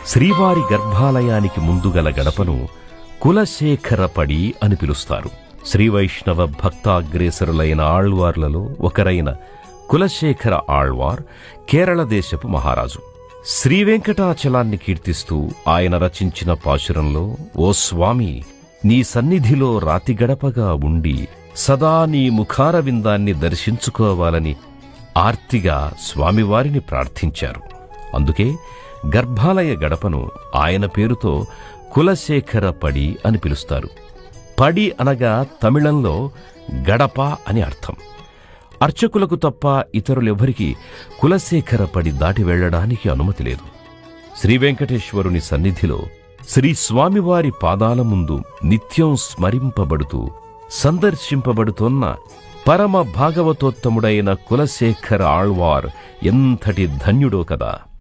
శ్రీవారి గర్భాలయానికి ముందుగల గడపను కులశేఖర పడి అని పిలుస్తారు. శ్రీవైష్ణవ భక్తాగ్రేసరులైన ఆళ్వార్లలో ఒకరైన కులశేఖర ఆళ్వార్ కేరళ దేశపు మహారాజు. శ్రీవెంకటాచలాన్ని కీర్తిస్తూ ఆయన రచించిన పాశురంలో, ఓ స్వామి, నీ సన్నిధిలో రాతి గడపగా ఉండి సదా నీ ముఖారవిందాన్ని దర్శించుకోవాలని ఆర్తిగా స్వామివారిని ప్రార్థించారు. అందుకే గర్భాలయ గడపను ఆయన పేరుతో కులశేఖర పడి అని పిలుస్తారు. పడి అనగా తమిళంలో గడప అని అర్థం. అర్చకులకు తప్ప ఇతరులెవ్వరికీ కులశేఖర పడి దాటి వెళ్లడానికి అనుమతి లేదు. శ్రీవెంకటేశ్వరుని సన్నిధిలో శ్రీ స్వామివారి పాదాల ముందు నిత్యం స్మరింపబడుతూ సందర్శింపబడుతోన్న పరమ భాగవతోత్తముడైన కులశేఖర ఆళ్వార్ ఎంతటి ధన్యుడో కదా.